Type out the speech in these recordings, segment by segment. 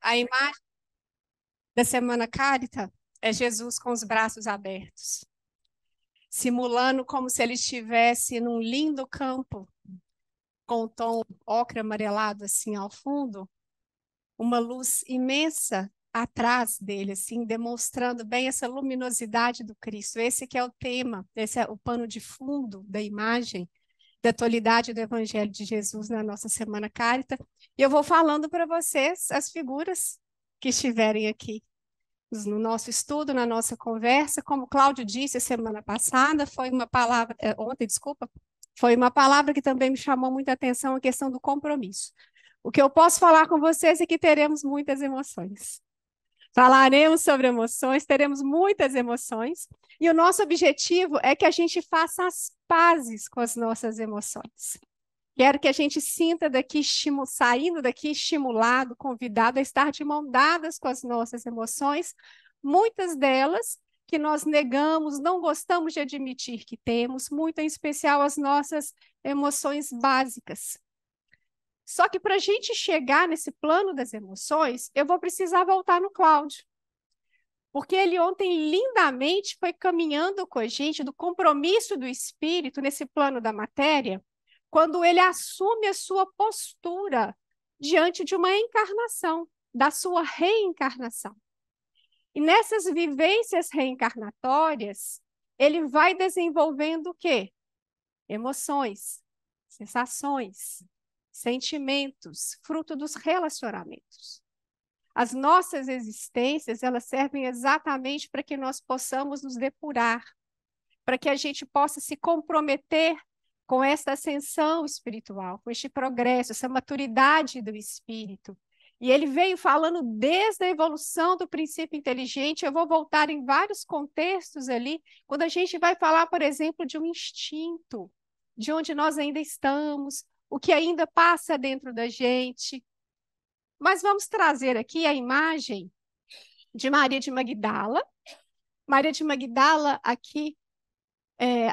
A imagem da Semana Carita é Jesus com os braços abertos, simulando como se ele estivesse num lindo campo, com o tom ocre amarelado assim ao fundo, uma luz imensa atrás dele, assim, demonstrando bem essa luminosidade do Cristo. Esse que é o tema, esse é o pano de fundo da imagem da atualidade do Evangelho de Jesus na nossa Semana Carita. E eu vou falando para vocês as figuras que estiverem aqui no nosso estudo, na nossa conversa. Como o Cláudio disse semana passada, foi uma palavra, ontem, desculpa, foi uma palavra que também me chamou muita atenção, a questão do compromisso. O que eu posso falar com vocês é que teremos muitas emoções. Falaremos sobre emoções, teremos muitas emoções, e o nosso objetivo é que a gente faça as pazes com as nossas emoções. Quero que a gente sinta daqui, saindo daqui estimulado, convidado a estar de mão dadas com as nossas emoções, muitas delas que nós negamos, não gostamos de admitir que temos, muito em especial as nossas emoções básicas. Só que para a gente chegar nesse plano das emoções, eu vou precisar voltar no Cláudio. Porque ele ontem lindamente foi caminhando com a gente do compromisso do espírito nesse plano da matéria, quando ele assume a sua postura diante de uma encarnação, da sua reencarnação. E nessas vivências reencarnatórias, ele vai desenvolvendo o quê? Emoções, sensações, sentimentos, fruto dos relacionamentos. As nossas existências, elas servem exatamente para que nós possamos nos depurar, para que a gente possa se comprometer com esta ascensão espiritual, com este progresso, essa maturidade do espírito. E ele veio falando desde a evolução do princípio inteligente. Eu vou voltar em vários contextos ali, quando a gente vai falar, por exemplo, de um instinto, de onde nós ainda estamos, o que ainda passa dentro da gente. Mas vamos trazer aqui a imagem de Maria de Magdala. Maria de Magdala aqui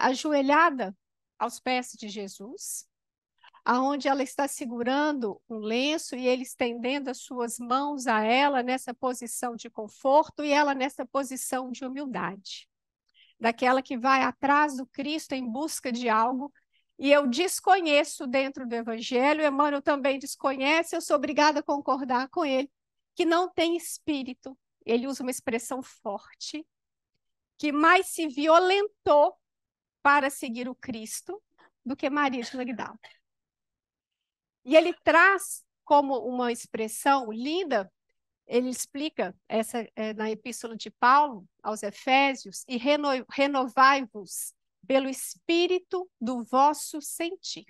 ajoelhada aos pés de Jesus, aonde ela está segurando um lenço e ele estendendo as suas mãos a ela nessa posição de conforto e ela nessa posição de humildade, daquela que vai atrás do Cristo em busca de algo. E eu desconheço dentro do Evangelho, Emmanuel também desconhece, eu sou obrigada a concordar com ele, que não tem espírito. Ele usa uma expressão forte, que mais se violentou para seguir o Cristo do que Maria de Magdala. E ele traz como uma expressão linda, ele explica essa na Epístola de Paulo aos Efésios, e renovai-vos pelo espírito do vosso sentir.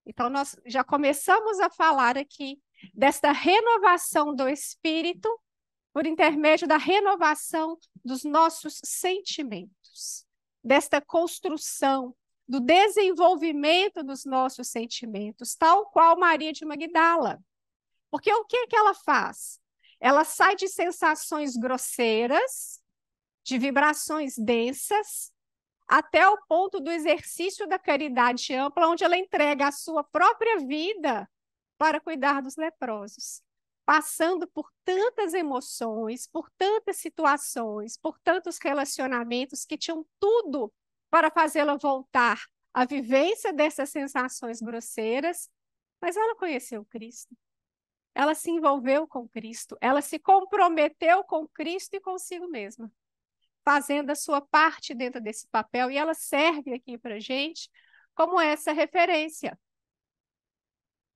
Então, nós já começamos a falar aqui desta renovação do espírito por intermédio da renovação dos nossos sentimentos, desta construção, do desenvolvimento dos nossos sentimentos, tal qual Maria de Magdala. Porque o que é que ela faz? Ela sai de sensações grosseiras, de vibrações densas, até o ponto do exercício da caridade ampla, onde ela entrega a sua própria vida para cuidar dos leprosos, passando por tantas emoções, por tantas situações, por tantos relacionamentos que tinham tudo para fazê-la voltar à vivência dessas sensações grosseiras, mas ela conheceu Cristo. Ela se envolveu com Cristo, ela se comprometeu com Cristo e consigo mesma, fazendo a sua parte dentro desse papel, e ela serve aqui para a gente como essa referência.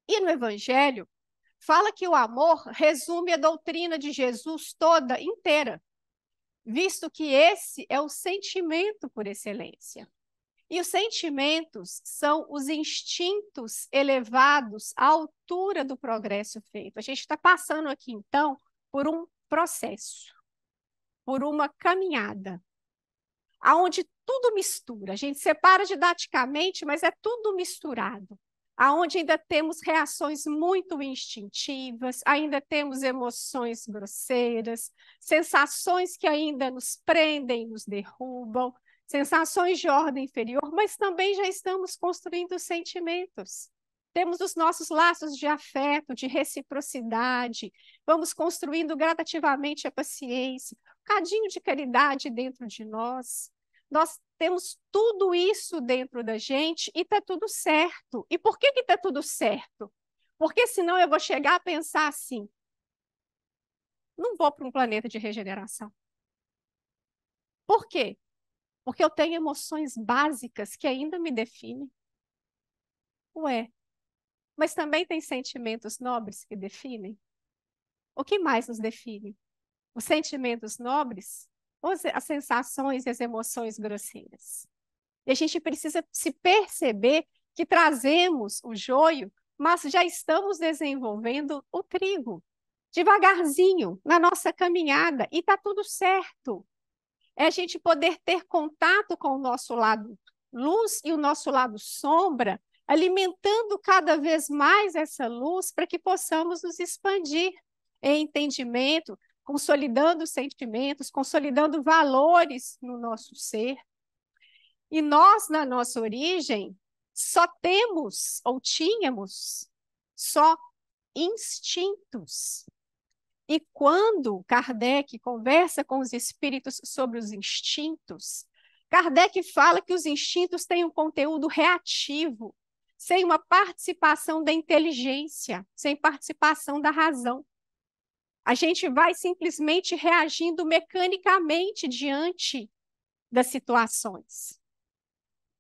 E no Evangelho, fala que o amor resume a doutrina de Jesus toda inteira, visto que esse é o sentimento por excelência. E os sentimentos são os instintos elevados à altura do progresso feito. A gente está passando aqui, então, por um processo, por uma caminhada, aonde tudo mistura. A gente separa didaticamente, mas é tudo misturado. Aonde ainda temos reações muito instintivas, ainda temos emoções grosseiras, sensações que ainda nos prendem, nos derrubam, sensações de ordem inferior, mas também já estamos construindo sentimentos. temos os nossos laços de afeto, de reciprocidade, vamos construindo gradativamente a paciência, um cadinho de caridade dentro de nós. Nós temos tudo isso dentro da gente e está tudo certo. E por que está tudo certo? Porque senão eu vou chegar a pensar assim, não vou para um planeta de regeneração. Por quê? Porque eu tenho emoções básicas que ainda me definem. Ué, mas também tem sentimentos nobres que definem? O que mais nos define? Os sentimentos nobres ou as sensações e as emoções grosseiras? E a gente precisa se perceber que trazemos o joio, mas já estamos desenvolvendo o trigo, devagarzinho, na nossa caminhada, e está tudo certo. É a gente poder ter contato com o nosso lado luz e o nosso lado sombra, alimentando cada vez mais essa luz para que possamos nos expandir em entendimento, consolidando sentimentos, consolidando valores no nosso ser. E nós, na nossa origem, só temos ou tínhamos só instintos. E quando Kardec conversa com os espíritos sobre os instintos, Kardec fala que os instintos têm um conteúdo reativo, sem uma participação da inteligência, sem participação da razão. A gente vai simplesmente reagindo mecanicamente diante das situações.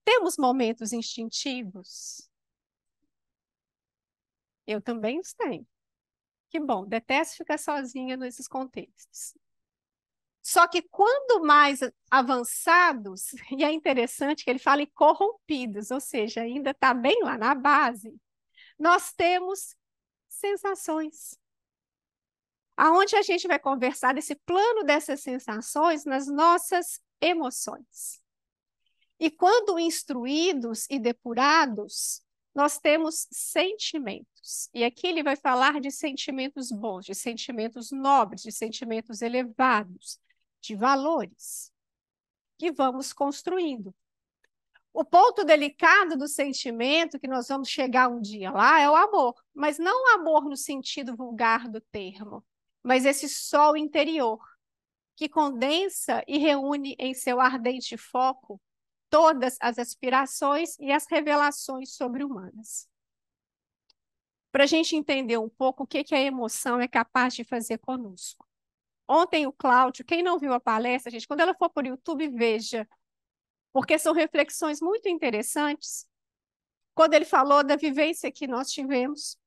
Temos momentos instintivos? Eu também os tenho. Que bom, detesto ficar sozinha nesses contextos. Só que quando mais avançados, e é interessante que ele fala em corrompidos, ou seja, ainda está bem lá na base, nós temos sensações. Aonde a gente vai conversar desse plano dessas sensações nas nossas emoções. E quando instruídos e depurados, nós temos sentimentos. E aqui ele vai falar de sentimentos bons, de sentimentos nobres, de sentimentos elevados, de valores que vamos construindo. O ponto delicado do sentimento, que nós vamos chegar um dia lá, é o amor. Mas não o amor no sentido vulgar do termo, mas esse sol interior, que condensa e reúne em seu ardente foco todas as aspirações e as revelações sobre-humanas. Para a gente entender um pouco o que a emoção é capaz de fazer conosco. Ontem o Cláudio, quem não viu a palestra, gente, quando ela for por YouTube, veja, porque são reflexões muito interessantes. Quando ele falou da vivência que nós tivemos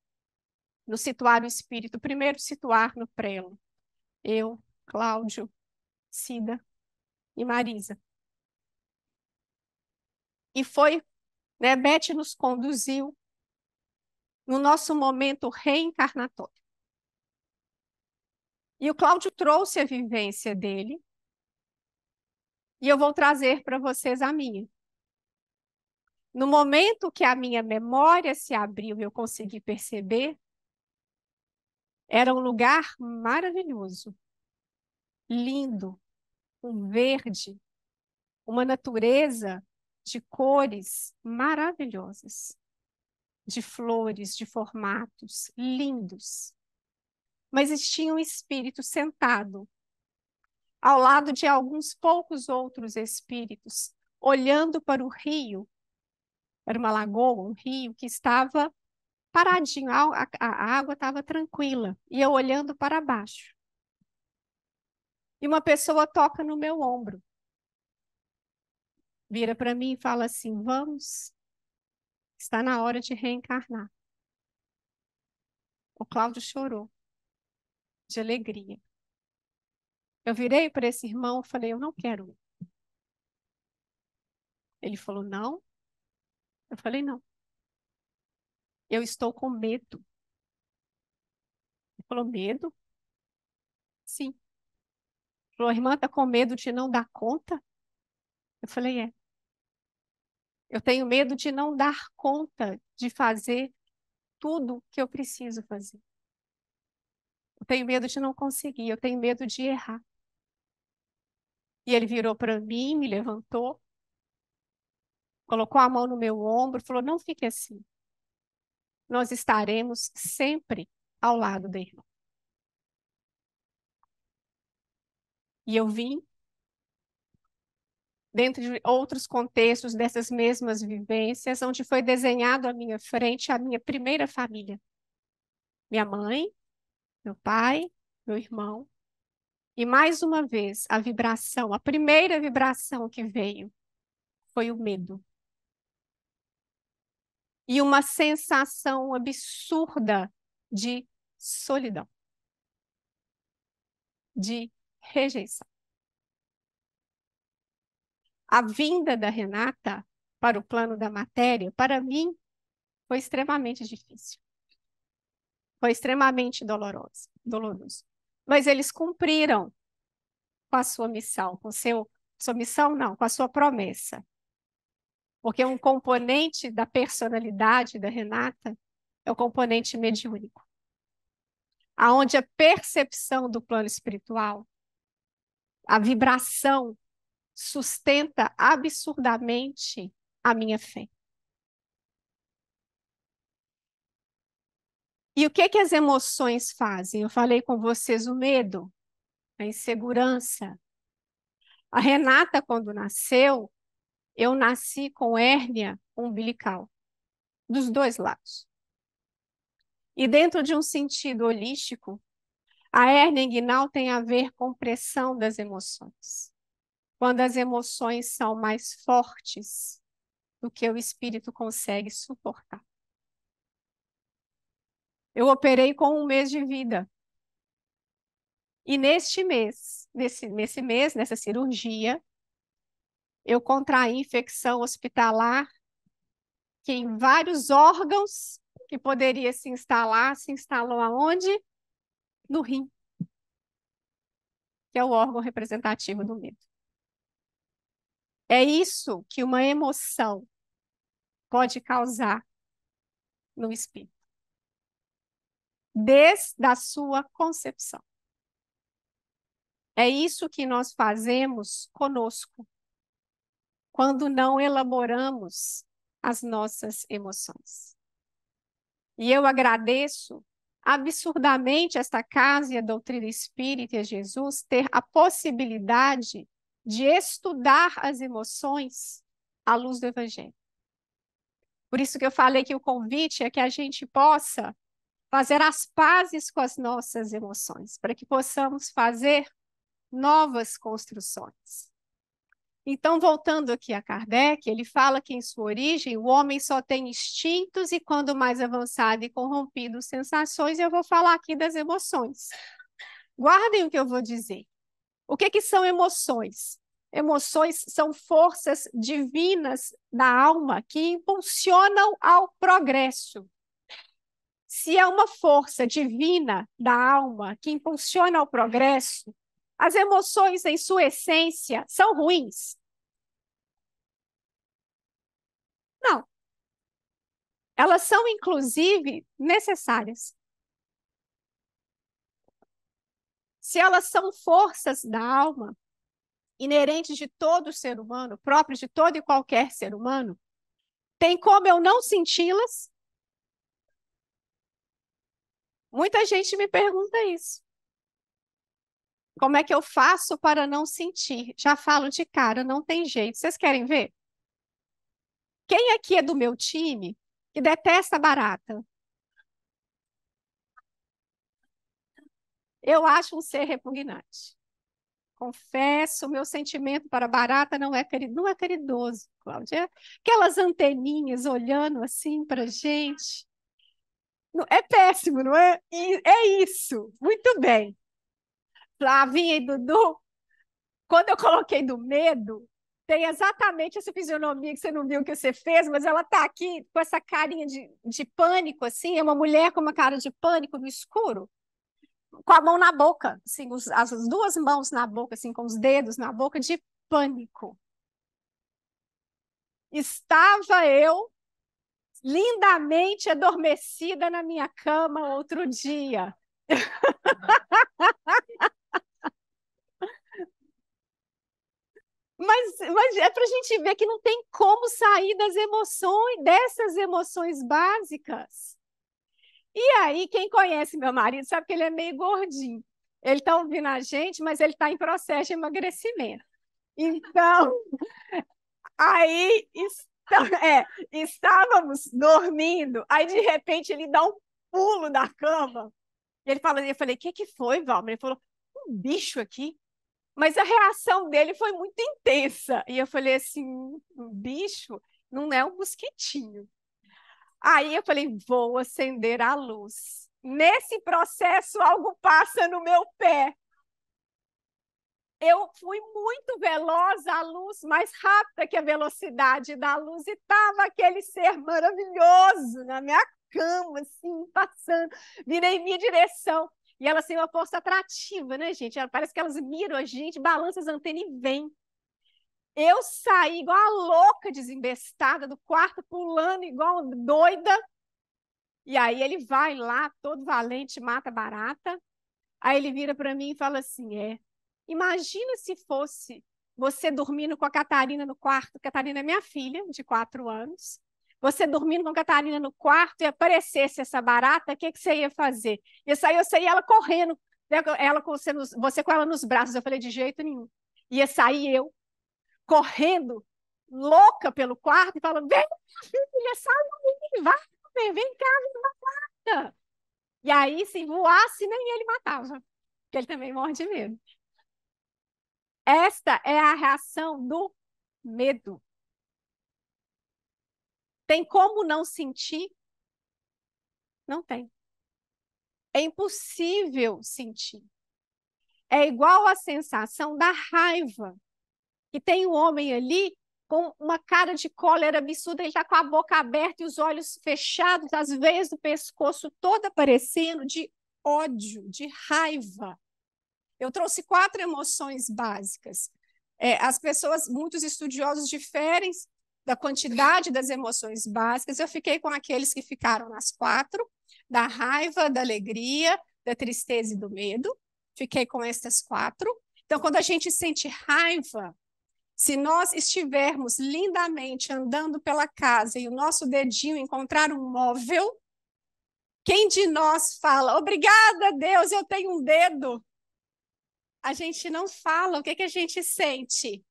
no situar o espírito, primeiro situar no prelo. Eu, Cláudio, Cida e Marisa. E foi, né, Beth nos conduziu no nosso momento reencarnatório. E o Cláudio trouxe a vivência dele, e eu vou trazer para vocês a minha. No momento que a minha memória se abriu e eu consegui perceber, era um lugar maravilhoso, lindo, um verde, uma natureza de cores maravilhosas, de flores, de formatos lindos. Mas tinha um espírito sentado ao lado de alguns poucos outros espíritos, olhando para o rio, era uma lagoa, um rio que estava paradinho, a água estava tranquila, e eu olhando para baixo. E uma pessoa toca no meu ombro, vira para mim e fala assim: vamos, está na hora de reencarnar. O Cláudio chorou de alegria. Eu virei para esse irmão e falei: eu não quero ir. Ele falou: não. Eu falei: não. Eu estou com medo. Ele falou: medo? Sim. Ele falou: a irmã está com medo de não dar conta? Eu falei: é. Eu tenho medo de não dar conta de fazer tudo que eu preciso fazer. Eu tenho medo de não conseguir, eu tenho medo de errar. E ele virou para mim, me levantou, colocou a mão no meu ombro e falou: não fique assim. nós estaremos sempre ao lado do irmão. E eu vim, dentro de outros contextos dessas mesmas vivências, onde foi desenhado à minha frente a minha primeira família. Minha mãe, meu pai, meu irmão. E mais uma vez, a vibração, a primeira vibração que veio foi o medo. E uma sensação absurda de solidão, de rejeição. A vinda da Renata para o plano da matéria, para mim, foi extremamente difícil. Foi extremamente doloroso. Mas eles cumpriram com a sua missão, sua missão não, com a sua promessa. Porque um componente da personalidade da Renata é o componente mediúnico, aonde a percepção do plano espiritual, a vibração sustenta absurdamente a minha fé. E o que que as emoções fazem? Eu falei com vocês o medo, a insegurança. A Renata, quando nasceu, eu nasci com hérnia umbilical, dos dois lados. E dentro de um sentido holístico, a hérnia inguinal tem a ver com pressão das emoções. Quando as emoções são mais fortes do que o espírito consegue suportar. Eu operei com 1 mês de vida. E neste mês, nesse mês, nessa cirurgia, eu contraí infecção hospitalar que em vários órgãos que poderia se instalar, se instalou aonde? No rim, que é o órgão representativo do medo. É isso que uma emoção pode causar no espírito, desde a sua concepção. É isso que nós fazemos conosco, quando não elaboramos as nossas emoções. E eu agradeço absurdamente esta casa e a doutrina espírita e a Jesus ter a possibilidade de estudar as emoções à luz do Evangelho. Por isso que eu falei que o convite é que a gente possa fazer as pazes com as nossas emoções, para que possamos fazer novas construções. Então, voltando aqui a Kardec, ele fala que em sua origem o homem só tem instintos e quando mais avançado e corrompido sensações, eu vou falar aqui das emoções. Guardem o que eu vou dizer. O que que são emoções? Emoções são forças divinas da alma que impulsionam ao progresso. Se é uma força divina da alma que impulsiona ao progresso, as emoções, em sua essência, são ruins? Não. Elas são, inclusive, necessárias. Se elas são forças da alma, inerentes de todo ser humano, próprios de todo e qualquer ser humano, tem como eu não senti-las? Muita gente me pergunta isso. Como é que eu faço para não sentir? Já falo de cara, não tem jeito. Vocês querem ver? Quem aqui é do meu time que detesta barata? Eu acho um ser repugnante. Confesso, o meu sentimento para barata não é caridoso, Cláudia. Aquelas anteninhas olhando assim para a gente. É péssimo, não é? E é isso. Muito bem. Flavinha e Dudu, quando eu coloquei do medo, tem exatamente essa fisionomia que você não viu que você fez, mas ela está aqui com essa carinha de pânico, assim, é uma mulher com uma cara de pânico no escuro, com a mão na boca, assim, as 2 mãos na boca, assim, com os dedos na boca, de pânico. Estava eu lindamente adormecida na minha cama outro dia. Mas é para a gente ver que não tem como sair das emoções, dessas emoções básicas. E aí, quem conhece meu marido sabe que ele é meio gordinho. Ele está ouvindo a gente, mas ele está em processo de emagrecimento. Então, aí estávamos dormindo, aí de repente ele dá um pulo da cama. E ele fala, eu falei, o que que foi, Valmer? Ele falou, um bicho aqui. Mas a reação dele foi muito intensa. E eu falei assim, um bicho não é um mosquitinho. Aí eu falei, vou acender a luz. Nesse processo, algo passa no meu pé. Eu fui muito veloz, a luz mais rápida que a velocidade da luz, e estava aquele ser maravilhoso na minha cama, assim, passando, virei em minha direção. E elas têm uma força atrativa, né, gente? Parece que elas miram a gente, balançam as antenas e vêm. Eu saí igual a louca, desembestada do quarto, pulando igual doida. E aí ele vai lá, todo valente, mata barata. Aí ele vira para mim e fala assim: imagina se fosse você dormindo com a Catarina no quarto. Catarina é minha filha, de 4 anos. Você dormindo com a Catarina no quarto e aparecesse essa barata, o que que você ia fazer? Eu saí ela correndo, ela com você com ela nos braços. Eu falei, de jeito nenhum. Ia sair eu correndo, louca pelo quarto, e falando: vem, filha, sai daí, vai, vem cá, me mata. E aí, se voasse, nem ele matava, porque ele também morre de medo. Esta é a reação do medo. Tem como não sentir? Não tem. É impossível sentir. É igual a sensação da raiva, que tem um homem ali com uma cara de cólera absurda, ele está com a boca aberta e os olhos fechados, as veias do pescoço toda aparecendo, de ódio, de raiva. Eu trouxe 4 emoções básicas. As pessoas, muitos estudiosos, diferem da quantidade das emoções básicas. Eu fiquei com aqueles que ficaram nas 4, da raiva, da alegria, da tristeza e do medo. Fiquei com estas 4. Então, quando a gente sente raiva, se nós estivermos lindamente andando pela casa e o nosso dedinho encontrar um móvel, quem de nós fala, obrigada, Deus, eu tenho um dedo? A gente não fala. O que que a gente sente?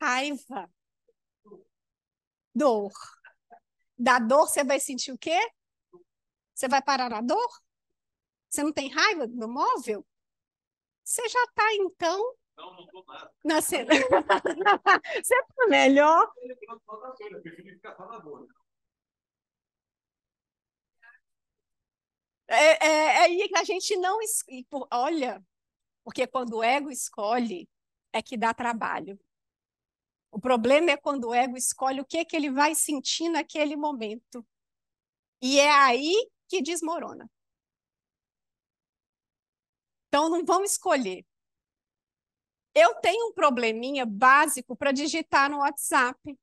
Raiva, dor. Da dor, você vai sentir o quê? Você vai parar na dor? Você não tem raiva do móvel? Você já está, então, não estou nada. Nascendo. Você está melhor. Eu prefiro ficar só na dor. É aí que a gente não. Olha, porque quando o ego escolhe, é que dá trabalho. O problema é quando o ego escolhe o que, que ele vai sentir naquele momento. E é aí que desmorona. Então, não vamos escolher. Eu tenho um probleminha básico para digitar no WhatsApp.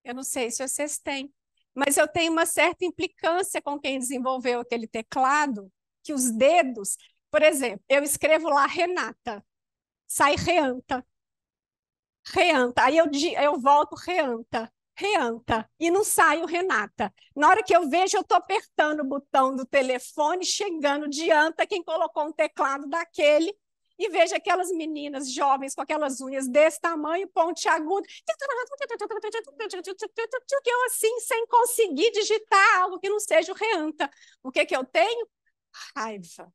Eu não sei se vocês têm, mas eu tenho uma certa implicância com quem desenvolveu aquele teclado, que os dedos, por exemplo, eu escrevo lá Renata, sai Reanta, Reanta, aí eu volto Reanta, Reanta, e não sai o Renata. Na hora que eu vejo, eu estou apertando o botão do telefone, chegando diante quem colocou um teclado daquele, e vejo aquelas meninas jovens com aquelas unhas desse tamanho, pontiagudo, que eu assim, sem conseguir digitar algo que não seja o Reanta. O que que eu tenho? Raiva.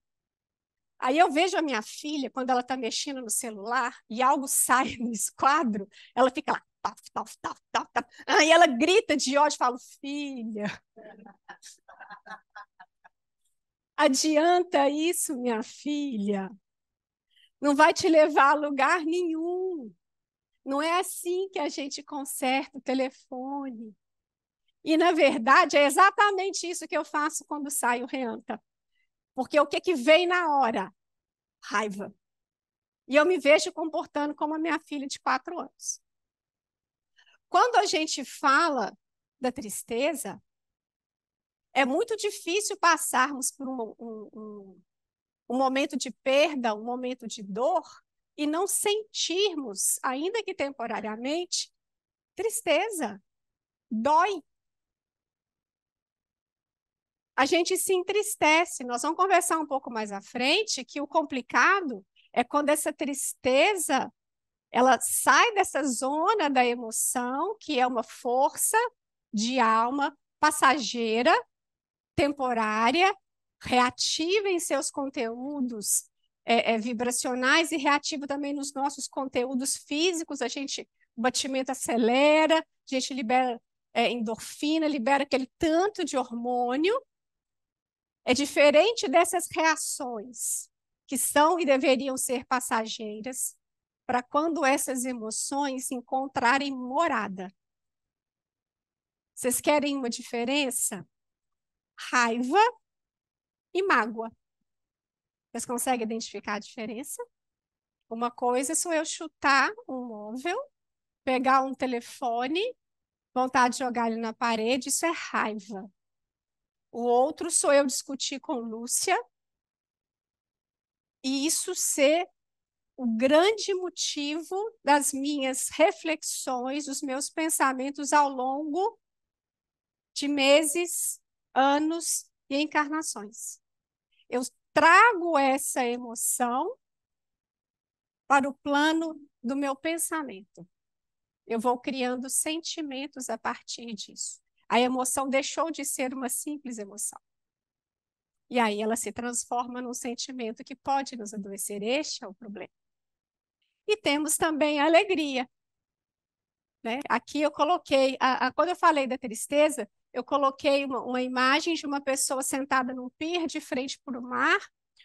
Aí eu vejo a minha filha, quando ela está mexendo no celular e algo sai no esquadro, ela fica lá, taf, taf, taf, taf, taf. Aí ela grita de ódio, falo, filha, adianta isso, minha filha. Não vai te levar a lugar nenhum. Não é assim que a gente conserta o telefone. E, na verdade, é exatamente isso que eu faço quando saio reanta. Porque o que, que vem na hora? Raiva. E eu me vejo comportando como a minha filha de 4 anos. Quando a gente fala da tristeza, é muito difícil passarmos por um momento de perda, um momento de dor, e não sentirmos, ainda que temporariamente, tristeza. Dói. a gente se entristece. Nós vamos conversar um pouco mais à frente que o complicado é quando essa tristeza ela sai dessa zona da emoção, que é uma força de alma passageira, temporária, reativa em seus conteúdos vibracionais e reativa também nos nossos conteúdos físicos. O batimento acelera, a gente libera endorfina, libera aquele tanto de hormônio. É diferente dessas reações que são e deveriam ser passageiras, para quando essas emoções encontrarem morada. Vocês querem uma diferença? Raiva e mágoa. Vocês conseguem identificar a diferença? Uma coisa sou eu chutar um móvel, pegar um telefone, vontade de jogar ele na parede, isso é raiva. O outro sou eu discutir com Lúcia e isso ser o grande motivo das minhas reflexões, dos meus pensamentos ao longo de meses, anos e encarnações. Eu trago essa emoção para o plano do meu pensamento. Eu vou criando sentimentos a partir disso. A emoção deixou de ser uma simples emoção. E aí ela se transforma num sentimento que pode nos adoecer. Este é o problema. E temos também a alegria. Né? Aqui eu coloquei, quando eu falei da tristeza, eu coloquei uma imagem de uma pessoa sentada num pier de frente para o mar,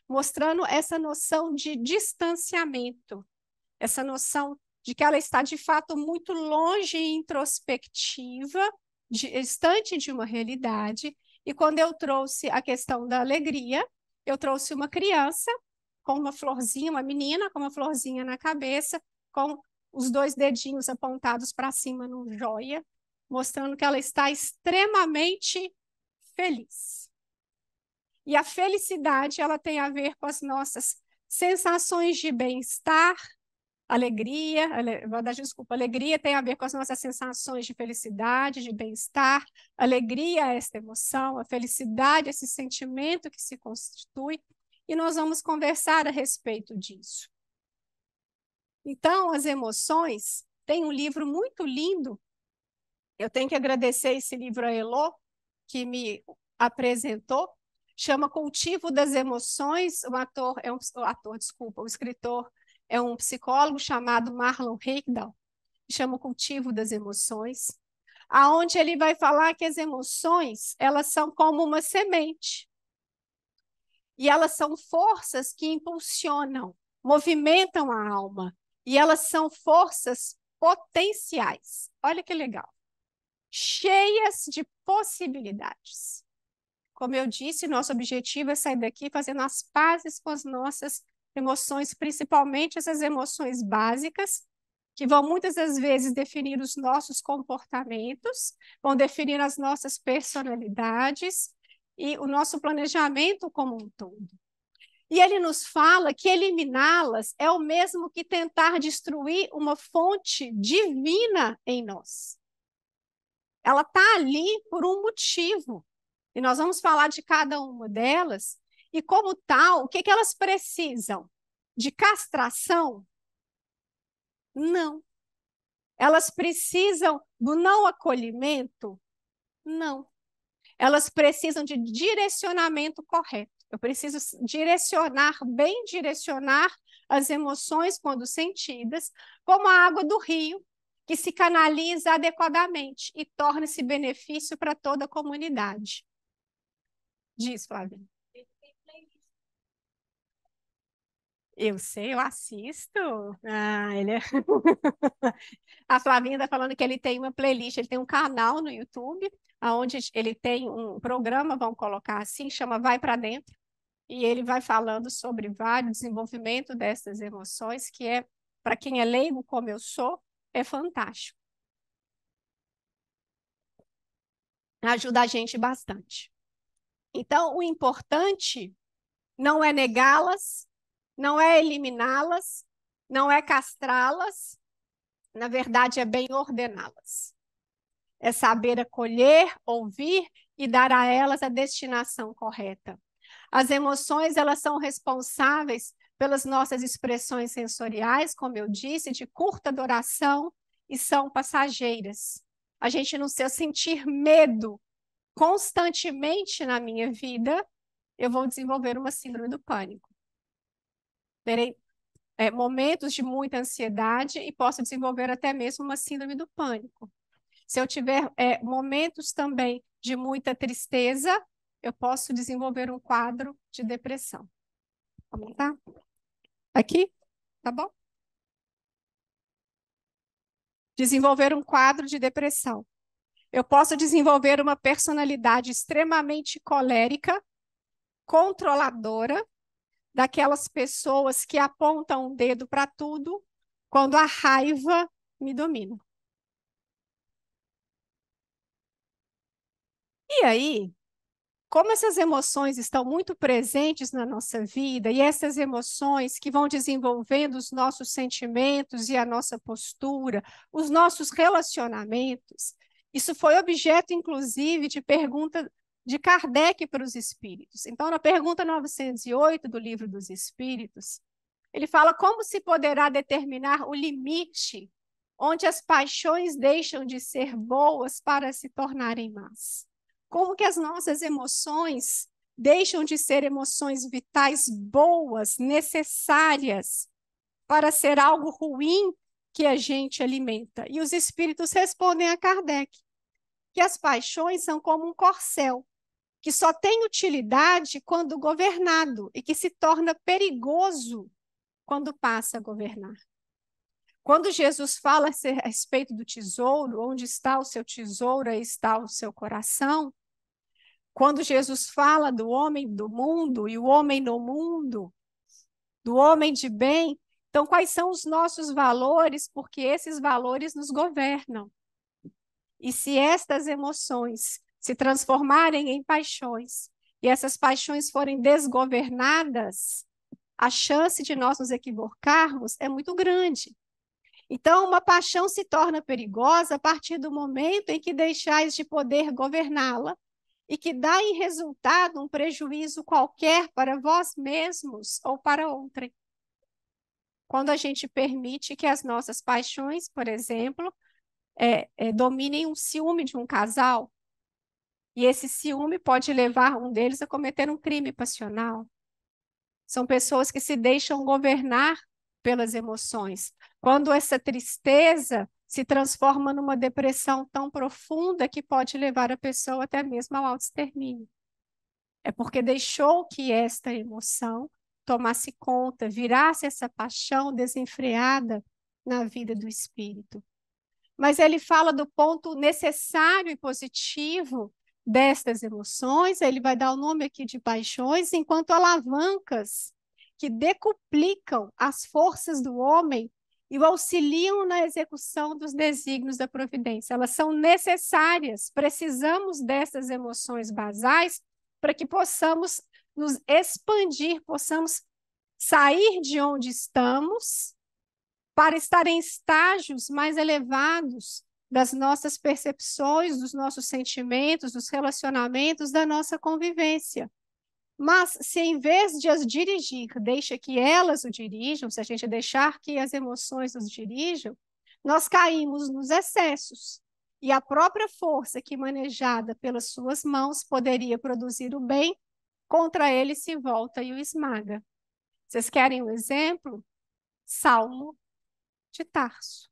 mostrando essa noção de distanciamento, essa noção de que ela está de fato muito longe e introspectiva, distante de uma realidade. E quando eu trouxe a questão da alegria, eu trouxe uma criança com uma florzinha, uma menina com uma florzinha na cabeça, com os dois dedinhos apontados para cima num joia, mostrando que ela está extremamente feliz. E a felicidade, ela tem a ver com as nossas sensações de bem-estar, alegria, alegria tem a ver com as nossas sensações de felicidade, de bem-estar, alegria é esta emoção, a felicidade, esse sentimento que se constitui, e nós vamos conversar a respeito disso. Então, as emoções, tem um livro muito lindo, eu tenho que agradecer esse livro a Elô, que me apresentou, chama Cultivo das Emoções, o escritor é um psicólogo chamado Marlon Rickdown, chama Cultivo das Emoções, aonde ele vai falar que as emoções, elas são como uma semente, e elas são forças que impulsionam, movimentam a alma, e elas são forças potenciais. Olha que legal. Cheias de possibilidades. Como eu disse, nosso objetivo é sair daqui fazendo as pazes com as nossas emoções, principalmente essas emoções básicas, que vão muitas das vezes definir os nossos comportamentos, vão definir as nossas personalidades e o nosso planejamento como um todo. E ele nos fala que eliminá-las é o mesmo que tentar destruir uma fonte divina em nós. Ela está ali por um motivo. E nós vamos falar de cada uma delas. E como tal, o que elas precisam? De castração? Não. Elas precisam do não acolhimento? Não. Elas precisam de direcionamento correto. Eu preciso bem direcionar as emoções quando sentidas, como a água do rio, que se canaliza adequadamente e torna esse benefício para toda a comunidade. Diz, Flávia. Eu sei, eu assisto. Ele é... A Flavinha está falando que ele tem uma playlist, ele tem um canal no YouTube, onde ele tem um programa, vamos colocar assim, chama Vai Para Dentro, e ele vai falando sobre vários desenvolvimento dessas emoções, que é, para quem é leigo como eu sou, é fantástico. Ajuda a gente bastante. Então, o importante não é negá-las, não é eliminá-las, não é castrá-las, na verdade é bem ordená-las. É saber acolher, ouvir e dar a elas a destinação correta. As emoções, elas são responsáveis pelas nossas expressões sensoriais, como eu disse, de curta duração e são passageiras. A gente não se eu sentir medo constantemente na minha vida, eu vou desenvolver uma síndrome do pânico. Terei momentos de muita ansiedade e posso desenvolver até mesmo uma síndrome do pânico. Se eu tiver momentos também de muita tristeza, eu posso desenvolver um quadro de depressão. Vamos lá? Aqui? Tá bom? Desenvolver um quadro de depressão. Eu posso desenvolver uma personalidade extremamente colérica, controladora, daquelas pessoas que apontam o dedo para tudo quando a raiva me domina. E aí, como essas emoções estão muito presentes na nossa vida e essas emoções que vão desenvolvendo os nossos sentimentos e a nossa postura, os nossos relacionamentos, isso foi objeto, inclusive, de pergunta de Kardec para os espíritos. Então, na pergunta 908 do Livro dos Espíritos, ele fala como se poderá determinar o limite onde as paixões deixam de ser boas para se tornarem más. Como que as nossas emoções deixam de ser emoções vitais boas, necessárias, para ser algo ruim que a gente alimenta. E os espíritos respondem a Kardec que as paixões são como um corcel, que só tem utilidade quando governado e que se torna perigoso quando passa a governar. Quando Jesus fala a respeito do tesouro, onde está o seu tesouro, aí está o seu coração. Quando Jesus fala do homem do mundo e o homem no mundo, do homem de bem, então quais são os nossos valores? Porque esses valores nos governam. E se estas emoções se transformarem em paixões, e essas paixões forem desgovernadas, a chance de nós nos equivocarmos é muito grande. Então, uma paixão se torna perigosa a partir do momento em que deixais de poder governá-la e que dá em resultado um prejuízo qualquer para vós mesmos ou para outrem. Quando a gente permite que as nossas paixões, por exemplo, dominem um ciúme de um casal, e esse ciúme pode levar um deles a cometer um crime passional. São pessoas que se deixam governar pelas emoções. Quando essa tristeza se transforma numa depressão tão profunda que pode levar a pessoa até mesmo ao autoextermínio. É porque deixou que esta emoção tomasse conta, virasse essa paixão desenfreada na vida do espírito. Mas ele fala do ponto necessário e positivo destas emoções, ele vai dar o nome aqui de paixões, enquanto alavancas que decuplicam as forças do homem e o auxiliam na execução dos desígnios da providência. Elas são necessárias, precisamos dessas emoções basais para que possamos nos expandir, possamos sair de onde estamos para estar em estágios mais elevados das nossas percepções, dos nossos sentimentos, dos relacionamentos, da nossa convivência. Mas se em vez de as dirigir, deixa que elas o dirijam, se a gente deixar que as emoções nos dirijam, nós caímos nos excessos. E a própria força que, manejada pelas suas mãos, poderia produzir o bem, contra ele se volta e o esmaga. Vocês querem um exemplo? Saulo de Tarso.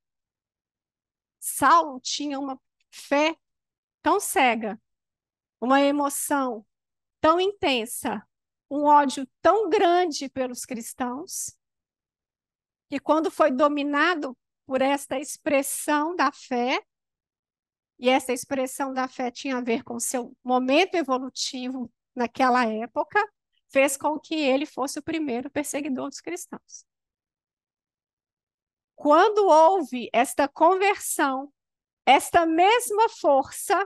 Saulo tinha uma fé tão cega, uma emoção tão intensa, um ódio tão grande pelos cristãos, que quando foi dominado por esta expressão da fé, e essa expressão da fé tinha a ver com seu momento evolutivo naquela época, fez com que ele fosse o primeiro perseguidor dos cristãos. Quando houve esta conversão, esta mesma força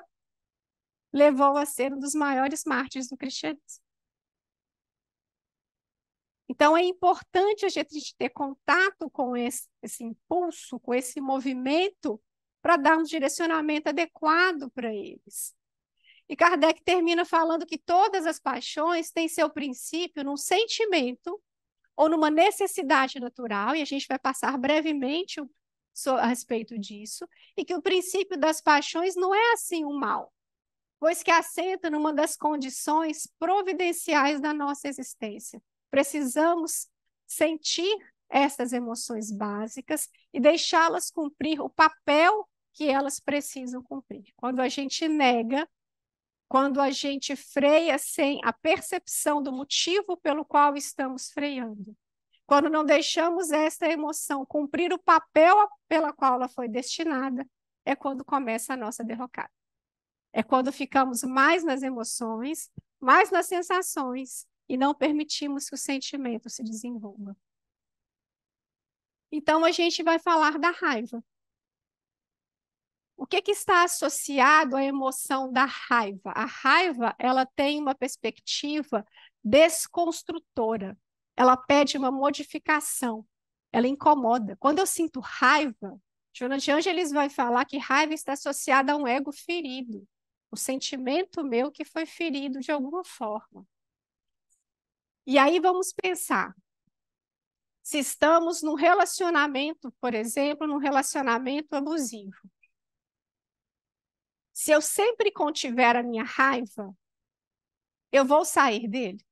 levou a ser um dos maiores mártires do cristianismo. Então, é importante a gente ter contato com esse impulso, com esse movimento, para dar um direcionamento adequado para eles. E Kardec termina falando que todas as paixões têm seu princípio num sentimento ou numa necessidade natural, e a gente vai passar brevemente a respeito disso, e que o princípio das paixões não é assim um mal, pois que assenta numa das condições providenciais da nossa existência. Precisamos sentir essas emoções básicas e deixá-las cumprir o papel que elas precisam cumprir. Quando a gente nega, quando a gente freia sem a percepção do motivo pelo qual estamos freando, quando não deixamos essa emoção cumprir o papel pela qual ela foi destinada, é quando começa a nossa derrocada. É quando ficamos mais nas emoções, mais nas sensações, e não permitimos que o sentimento se desenvolva. Então, a gente vai falar da raiva. O que está associado à emoção da raiva? A raiva, ela tem uma perspectiva desconstrutora. Ela pede uma modificação. Ela incomoda. Quando eu sinto raiva, Joana de Ângeles vai falar que raiva está associada a um ego ferido. O sentimento meu que foi ferido de alguma forma. E aí vamos pensar. Se estamos num relacionamento, por exemplo, num relacionamento abusivo. Se eu sempre contiver a minha raiva, eu vou sair dele?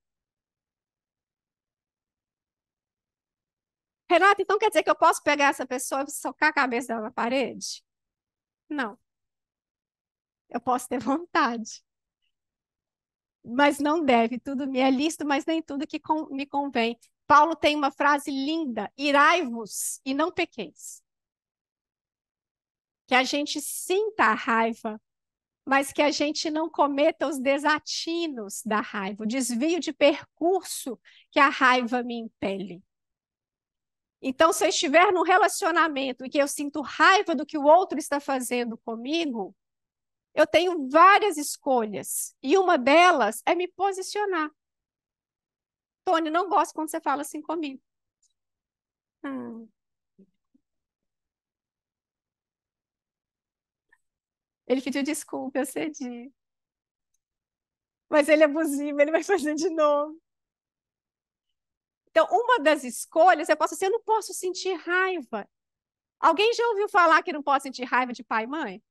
Renata, então quer dizer que eu posso pegar essa pessoa e socar a cabeça dela na parede? Não. Eu posso ter vontade. Mas não deve, tudo me é lícito, mas nem tudo que me convém. Paulo tem uma frase linda: irai-vos e não pequeis. Que a gente sinta a raiva, mas que a gente não cometa os desatinos da raiva, o desvio de percurso que a raiva me impele. Então, se eu estiver num relacionamento e que eu sinto raiva do que o outro está fazendo comigo, eu tenho várias escolhas. E uma delas é me posicionar. Tony, não gosto quando você fala assim comigo. Hum. Ele pediu desculpa, eu cedi. Mas ele é abusivo, ele vai fazer de novo. Então, uma das escolhas, eu posso assim, eu não posso sentir raiva. Alguém já ouviu falar que não pode sentir raiva de pai e mãe?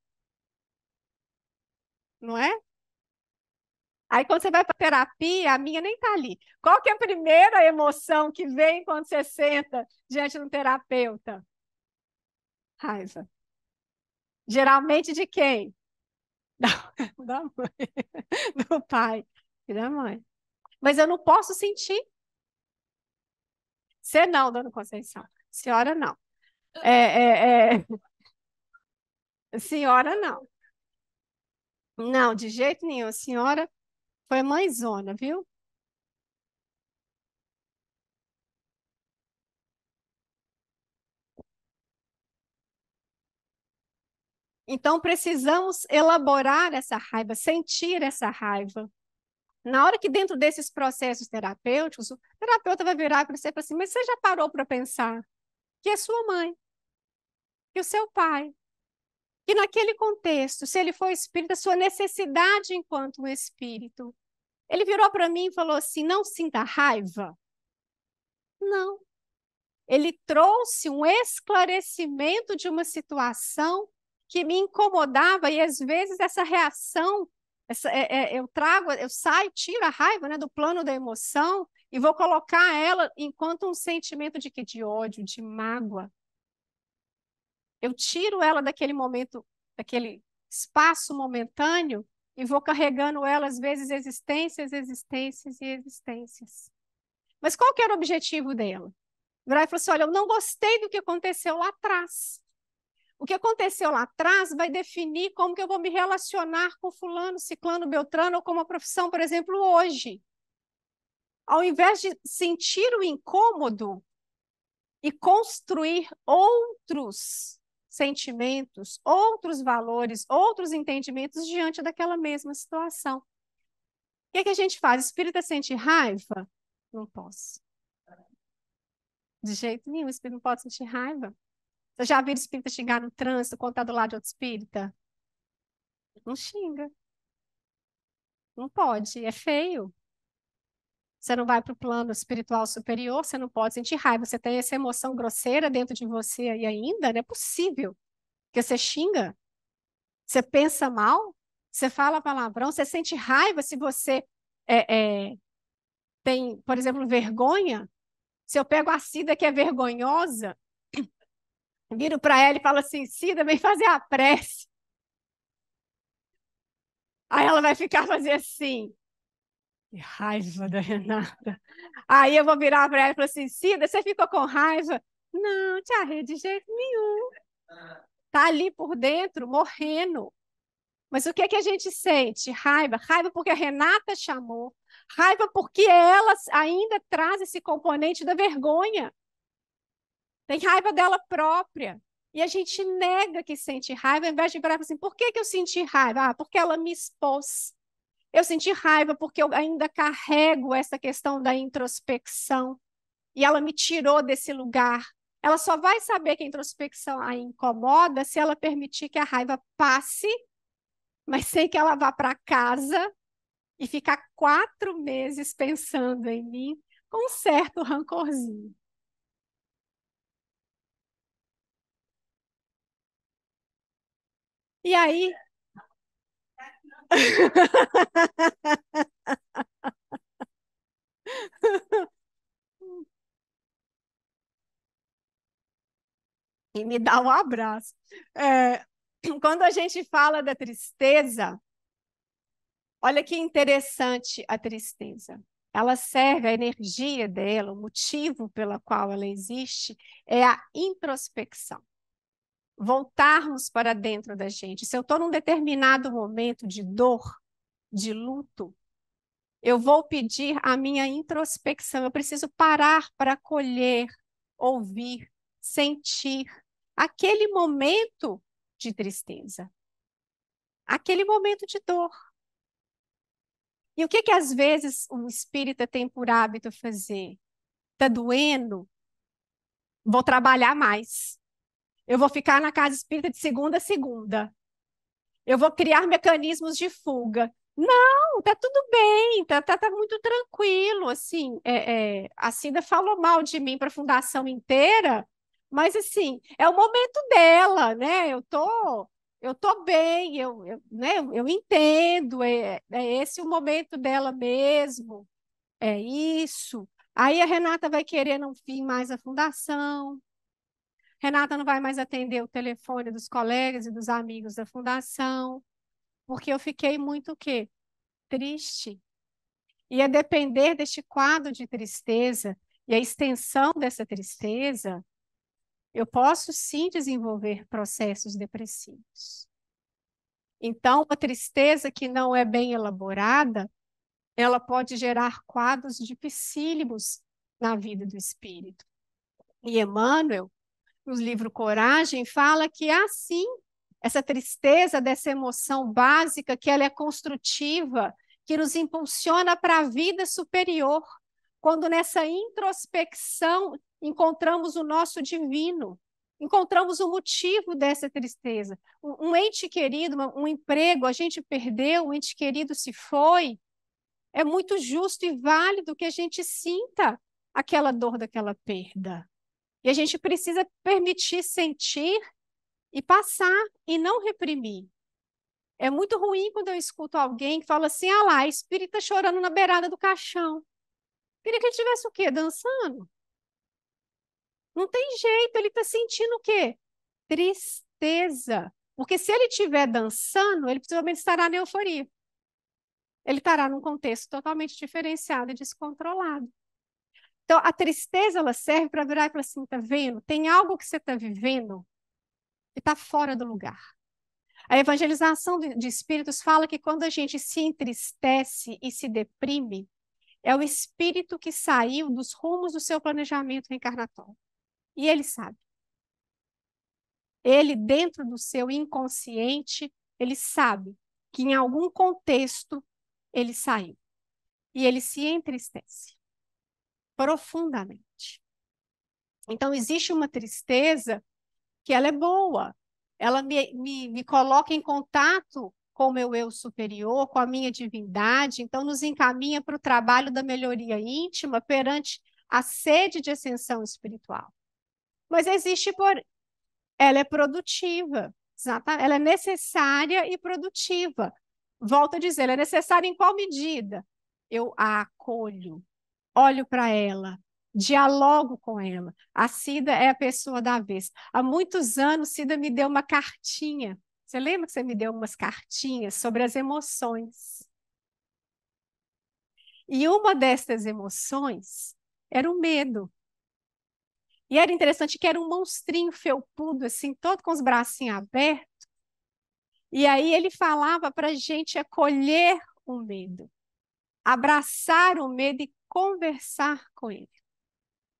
Não é? Aí, quando você vai para terapia, a minha nem está ali. Qual que é a primeira emoção que vem quando você senta diante de um terapeuta? Raiva. Geralmente de quem? Da, da mãe, do pai e da mãe. Mas eu não posso sentir. Você não, dona Conceição. Senhora não. Senhora não. Não, de jeito nenhum. A senhora foi mãezona, viu? Então, precisamos elaborar essa raiva, sentir essa raiva. Na hora que dentro desses processos terapêuticos, o terapeuta vai virar para você e falar assim, mas você já parou para pensar que é sua mãe, que o seu pai, que naquele contexto, se ele for espírita, sua necessidade enquanto um espírito. Ele virou para mim e falou assim, não sinta raiva? Não. Ele trouxe um esclarecimento de uma situação que me incomodava e às vezes essa reação, eu saio, tiro a raiva, né, do plano da emoção e vou colocar ela enquanto um sentimento de que de ódio, de mágoa. Eu tiro ela daquele momento, daquele espaço momentâneo e vou carregando ela às vezes existências, existências e existências. Mas qual que era o objetivo dela? Virar e falar assim: olha, eu não gostei do que aconteceu lá atrás. O que aconteceu lá atrás vai definir como que eu vou me relacionar com fulano, ciclano, beltrano, ou com uma profissão, por exemplo, hoje. Ao invés de sentir o incômodo e construir outros sentimentos, outros valores, outros entendimentos diante daquela mesma situação. O que é que a gente faz? O espírita sente raiva? Não posso. De jeito nenhum, o espírito não pode sentir raiva. Você já viu espírita xingar no trânsito, contar do lado de outro espírita? Não xinga. Não pode, é feio. Você não vai para o plano espiritual superior, você não pode sentir raiva. Você tem essa emoção grosseira dentro de você aí ainda, não é possível. Que você xinga, você pensa mal, você fala palavrão, você sente raiva se você é, é, tem, por exemplo, vergonha. Se eu pego a Cida, que é vergonhosa, viro para ela e falo assim: Cida, vem fazer a prece. Aí ela vai ficar fazer assim. Que raiva da Renata. Aí eu vou virar para ela e falar assim: Cida, você ficou com raiva? Não, tia Rê, de jeito nenhum. Tá ali por dentro, morrendo. Mas o que é que a gente sente? Raiva. Raiva porque a Renata chamou. Raiva porque ela ainda traz esse componente da vergonha. Tem raiva dela própria. E a gente nega que sente raiva, ao invés de virar e falar assim: por que que eu senti raiva? Ah, porque ela me expôs. Eu senti raiva porque eu ainda carrego essa questão da introspecção. E ela me tirou desse lugar. Ela só vai saber que a introspecção a incomoda se ela permitir que a raiva passe, mas sem que ela vá para casa e ficar 4 meses pensando em mim com um certo rancorzinho. E aí, e me dá um abraço. É, quando a gente fala da tristeza, olha que interessante a tristeza. Ela serve, a energia dela, o motivo pela qual ela existe, é a introspecção. Voltarmos para dentro da gente. Se eu estou num determinado momento de dor, de luto, eu vou pedir a minha introspecção. Eu preciso parar para acolher, ouvir, sentir aquele momento de tristeza, aquele momento de dor. E o que que às vezes um espírita tem por hábito fazer? Tá doendo? Vou trabalhar mais. Eu vou ficar na casa espírita de segunda a segunda. Eu vou criar mecanismos de fuga. Não, tá tudo bem, tá muito tranquilo. Assim, a Cida falou mal de mim para a fundação inteira, mas assim, é o momento dela, né? Eu tô bem, né, eu entendo, é esse o momento dela mesmo, é isso. Aí a Renata vai querer não vir mais à fundação. Renata não vai mais atender o telefone dos colegas e dos amigos da fundação, porque eu fiquei muito o quê? Triste. E a depender deste quadro de tristeza e a extensão dessa tristeza, eu posso sim desenvolver processos depressivos. Então, a tristeza que não é bem elaborada, ela pode gerar quadros dificílimos na vida do espírito. E Emmanuel, no livro Coragem, fala que há sim essa tristeza dessa emoção básica, que ela é construtiva, que nos impulsiona para a vida superior. Quando nessa introspecção encontramos o nosso divino, encontramos o motivo dessa tristeza. Um ente querido, um emprego, a gente perdeu, um ente querido se foi. É muito justo e válido que a gente sinta aquela dor daquela perda. E a gente precisa permitir sentir e passar e não reprimir. É muito ruim quando eu escuto alguém que fala assim: ah lá, espírita chorando na beirada do caixão. Queria que ele tivesse o quê? Dançando? Não tem jeito, ele está sentindo o quê? Tristeza. Porque se ele estiver dançando, ele possivelmente estará na euforia. Ele estará num contexto totalmente diferenciado e descontrolado. Então, a tristeza ela serve para virar e falar assim: tá vendo? Tem algo que você está vivendo que está fora do lugar. A evangelização de espíritos fala que quando a gente se entristece e se deprime, é o espírito que saiu dos rumos do seu planejamento reencarnatório. E ele sabe. Ele, dentro do seu inconsciente, ele sabe que em algum contexto ele saiu. E ele se entristece profundamente. Então, existe uma tristeza que ela é boa. Ela me coloca em contato com o meu eu superior, com a minha divindade, então nos encaminha para o trabalho da melhoria íntima perante a sede de ascensão espiritual. Mas existe por ela é produtiva, ela é necessária e produtiva. Volto a dizer, ela é necessária em qual medida? Eu a acolho, olho para ela, dialogo com ela. A Cida é a pessoa da vez. Há muitos anos, Cida me deu uma cartinha. Você lembra que você me deu umas cartinhas sobre as emoções? E uma destas emoções era o medo. E era interessante que era um monstrinho felpudo, assim, todo com os bracinhos abertos. E aí ele falava para a gente acolher o medo, abraçar o medo e conversar com ele.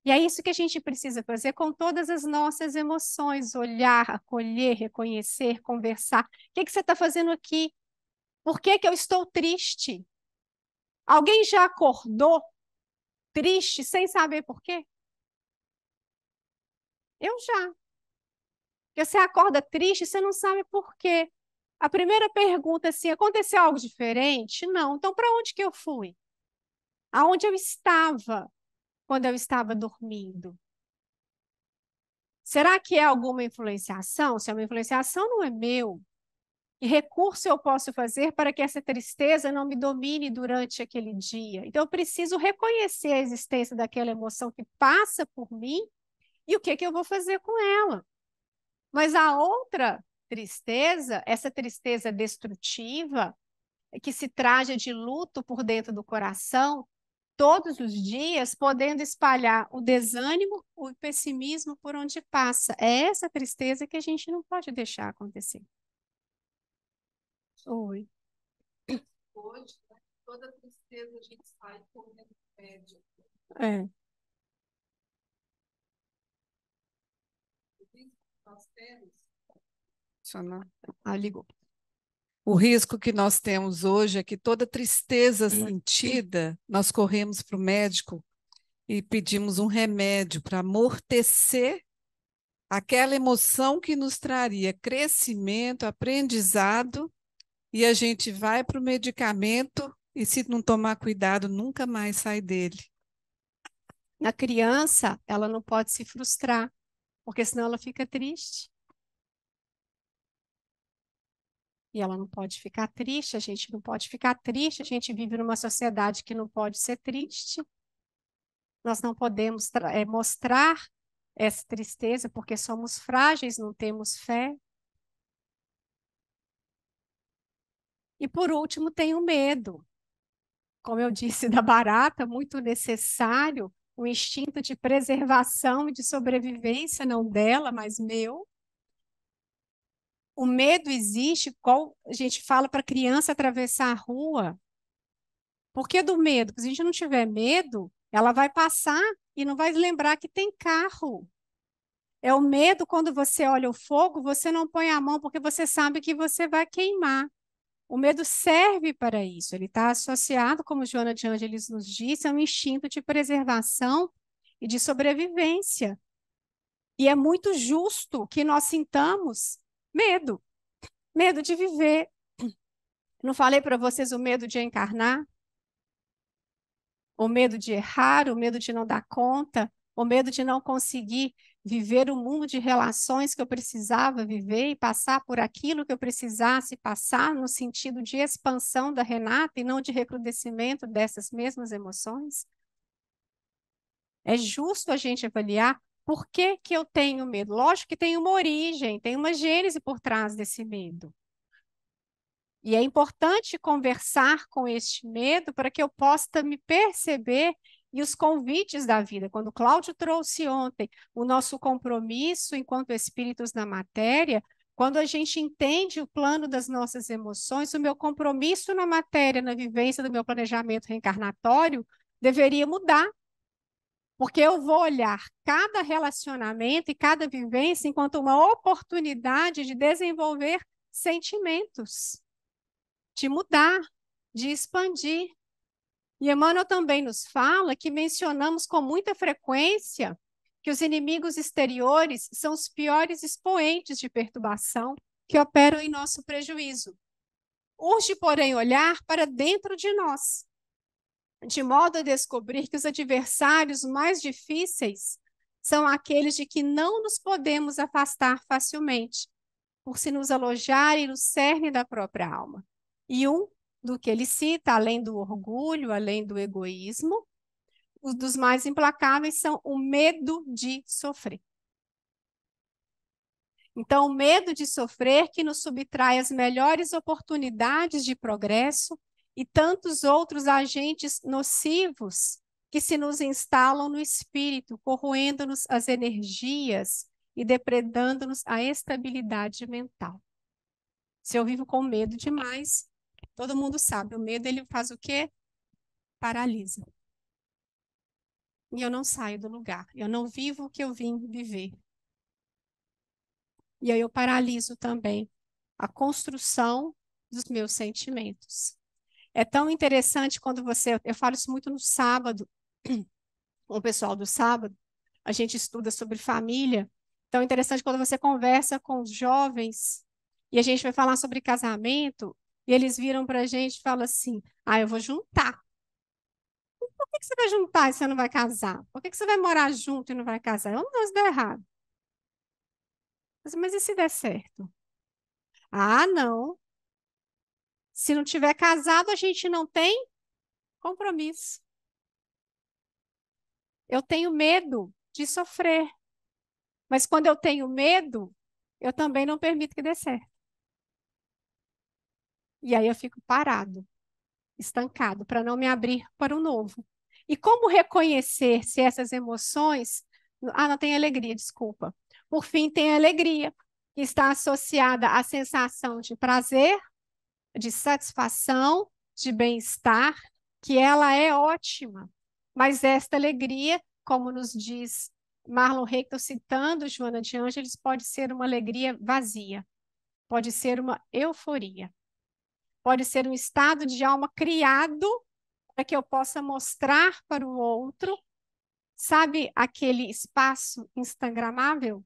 E é isso que a gente precisa fazer com todas as nossas emoções: olhar, acolher, reconhecer, conversar. O que você está fazendo aqui? Por que eu estou triste? Alguém já acordou triste sem saber por quê? Eu já. Porque você acorda triste e você não sabe por quê. A primeira pergunta é assim: aconteceu algo diferente? Não. Então, para onde que eu fui? Aonde eu estava quando eu estava dormindo? Será que é alguma influenciação? Se é uma influenciação, não é meu. Que recurso eu posso fazer para que essa tristeza não me domine durante aquele dia? Então, eu preciso reconhecer a existência daquela emoção que passa por mim e o que que eu vou fazer com ela. Mas a outra tristeza, essa tristeza destrutiva, que se traja de luto por dentro do coração, todos os dias, podendo espalhar o desânimo, o pessimismo por onde passa. É essa tristeza que a gente não pode deixar acontecer. Oi. Hoje, né, toda tristeza a gente sai correndo médio. É. Nós temos. Ligou. O risco que nós temos hoje é que toda tristeza sentida, nós corremos para o médico e pedimos um remédio para amortecer aquela emoção que nos traria crescimento, aprendizado, e a gente vai para o medicamento e, se não tomar cuidado, nunca mais sai dele. Na criança, ela não pode se frustrar, porque senão ela fica triste. E ela não pode ficar triste, a gente não pode ficar triste, a gente vive numa sociedade que não pode ser triste. Nós não podemos mostrar essa tristeza porque somos frágeis, não temos fé. E por último, tem o medo. Como eu disse da barata, muito necessário, o instinto de preservação e de sobrevivência, não dela, mas meu. O medo existe, qual a gente fala para a criança atravessar a rua. Por que do medo? Porque se a gente não tiver medo, ela vai passar e não vai lembrar que tem carro. É o medo quando você olha o fogo, você não põe a mão porque você sabe que você vai queimar. O medo serve para isso. Ele está associado, como Joana de Ângeles nos disse, a um instinto de preservação e de sobrevivência. E é muito justo que nós sintamos medo, medo de viver. Não falei para vocês o medo de encarnar? O medo de errar, o medo de não dar conta, o medo de não conseguir viver o mundo de relações que eu precisava viver e passar por aquilo que eu precisasse passar no sentido de expansão da Renata e não de recrudescimento dessas mesmas emoções? É justo a gente avaliar por que que eu tenho medo. Lógico que tem uma origem, tem uma gênese por trás desse medo. E é importante conversar com este medo para que eu possa me perceber e os convites da vida. Quando o Cláudio trouxe ontem o nosso compromisso enquanto espíritos na matéria, quando a gente entende o plano das nossas emoções, o meu compromisso na matéria, na vivência do meu planejamento reencarnatório, deveria mudar. Porque eu vou olhar cada relacionamento e cada vivência enquanto uma oportunidade de desenvolver sentimentos, de mudar, de expandir. E Emmanuel também nos fala que mencionamos com muita frequência que os inimigos exteriores são os piores expoentes de perturbação que operam em nosso prejuízo. Urge, porém, olhar para dentro de nós, de modo a descobrir que os adversários mais difíceis são aqueles de que não nos podemos afastar facilmente, por se nos alojarem no cerne da própria alma. E um do que ele cita, além do orgulho, além do egoísmo, os dos mais implacáveis são o medo de sofrer. Então, o medo de sofrer que nos subtrai as melhores oportunidades de progresso e tantos outros agentes nocivos que se nos instalam no espírito, corroendo-nos as energias e depredando-nos a estabilidade mental. Se eu vivo com medo demais, todo mundo sabe, o medo ele faz o quê? Paralisa. E eu não saio do lugar, eu não vivo o que eu vim viver. E aí eu paraliso também a construção dos meus sentimentos. É tão interessante quando eu falo isso muito no sábado, com o pessoal do sábado, a gente estuda sobre família. Então é interessante quando você conversa com os jovens e a gente vai falar sobre casamento e eles viram para a gente e falam assim, eu vou juntar. Por que você vai juntar e você não vai casar? Por que você vai morar junto e não vai casar? Eu não vou dar errado. Mas e se der certo? Não. Se não tiver casado, a gente não tem compromisso. Eu tenho medo de sofrer. Mas quando eu tenho medo, eu também não permito que dê certo. E aí eu fico parado, estancado, para não me abrir para o novo. E como reconhecer se essas emoções. Não tem alegria, desculpa. Por fim, tem a alegria, que está associada à sensação de prazer, de satisfação, de bem-estar, que ela é ótima. Mas esta alegria, como nos diz Marlon Rector, citando Joana de Ângeles, pode ser uma alegria vazia, pode ser uma euforia, pode ser um estado de alma criado para que eu possa mostrar para o outro, sabe aquele espaço instagramável?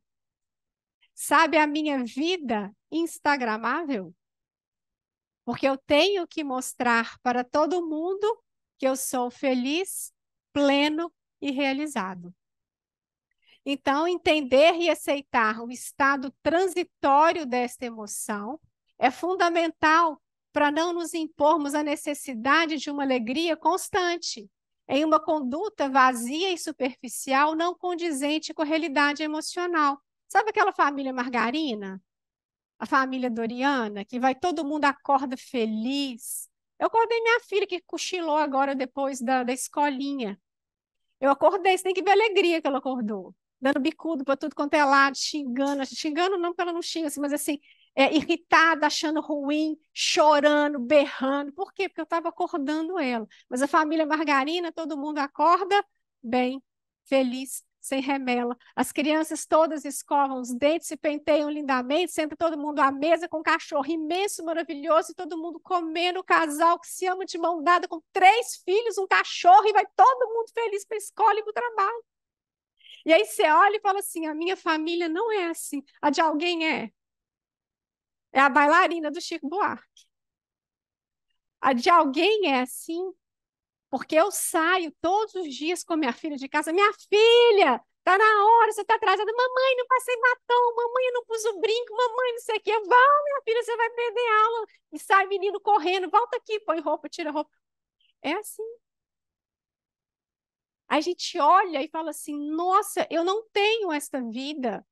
Sabe a minha vida instagramável? Porque eu tenho que mostrar para todo mundo que eu sou feliz, pleno e realizado. Então, entender e aceitar o estado transitório desta emoção é fundamental para não nos impormos a necessidade de uma alegria constante, em uma conduta vazia e superficial, não condizente com a realidade emocional. Sabe aquela família margarina? A família Doriana, que vai todo mundo acorda feliz. Eu acordei minha filha, que cochilou agora depois da escolinha. Eu acordei, você tem que ver a alegria que ela acordou. Dando bicudo para tudo quanto é lado, xingando. Xingando não, porque ela não xinga, assim, mas assim, irritada, achando ruim, chorando, berrando. Por quê? Porque eu estava acordando ela. Mas a família Margarina, todo mundo acorda bem, feliz, sem remela. As crianças todas escovam os dentes, se penteiam lindamente, senta todo mundo à mesa com um cachorro imenso, maravilhoso, e todo mundo comendo, o casal que se ama de mão dada, com 3 filhos, um cachorro, e vai todo mundo feliz para a escola e para o trabalho. E aí você olha e fala assim, a minha família não é assim, a de alguém é. É a bailarina do Chico Buarque. A de alguém é assim, porque eu saio todos os dias com minha filha de casa. Minha filha, tá na hora, você tá atrasada. Mamãe, não passei batom. Mamãe, eu não pus o brinco. Mamãe, não sei o quê. Vão, minha filha, você vai perder aula. E sai menino correndo. Volta aqui, põe roupa, tira roupa. É assim. A gente olha e fala assim, nossa, eu não tenho esta vida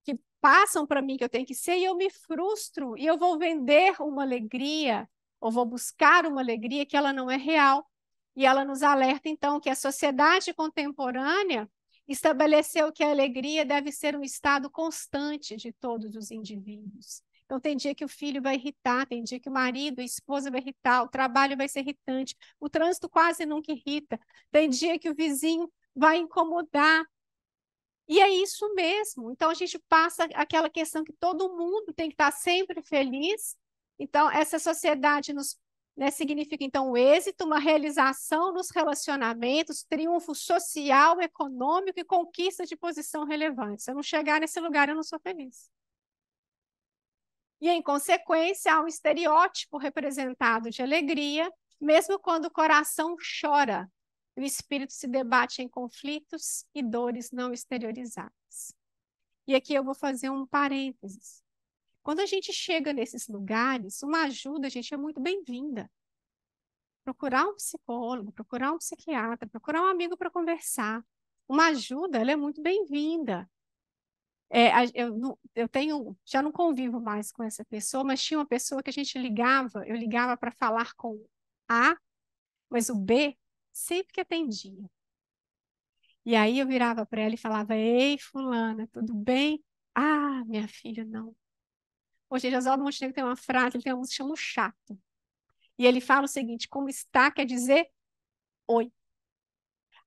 que passam para mim que eu tenho que ser, e eu me frustro, e eu vou vender uma alegria, ou vou buscar uma alegria que ela não é real. E ela nos alerta, então, que a sociedade contemporânea estabeleceu que a alegria deve ser um estado constante de todos os indivíduos. Então, tem dia que o filho vai irritar, tem dia que o marido, a esposa vai irritar, o trabalho vai ser irritante, o trânsito quase nunca irrita, tem dia que o vizinho vai incomodar. E é isso mesmo. Então, a gente passa aquela questão que todo mundo tem que estar sempre feliz. Então, essa sociedade nos, significa, então, o êxito, uma realização nos relacionamentos, triunfo social, econômico e conquista de posição relevante. Se eu não chegar nesse lugar, eu não sou feliz. E, em consequência, há um estereótipo representado de alegria, mesmo quando o coração chora, o espírito se debate em conflitos e dores não exteriorizadas. E aqui eu vou fazer um parênteses. Quando a gente chega nesses lugares, uma ajuda, gente, é muito bem-vinda. Procurar um psicólogo, procurar um psiquiatra, procurar um amigo para conversar. Uma ajuda, ela é muito bem-vinda. Eu tenho, já não convivo mais com essa pessoa, mas tinha uma pessoa que a gente ligava, eu ligava para falar com A, mas o B sempre que atendia. E aí eu virava para ela e falava: Ei, fulana, tudo bem? Ah, minha filha, não. Hoje, Oswaldo Montenegro tem uma frase, ele tem uma música que chama o Chato. E ele fala o seguinte: como está quer dizer oi.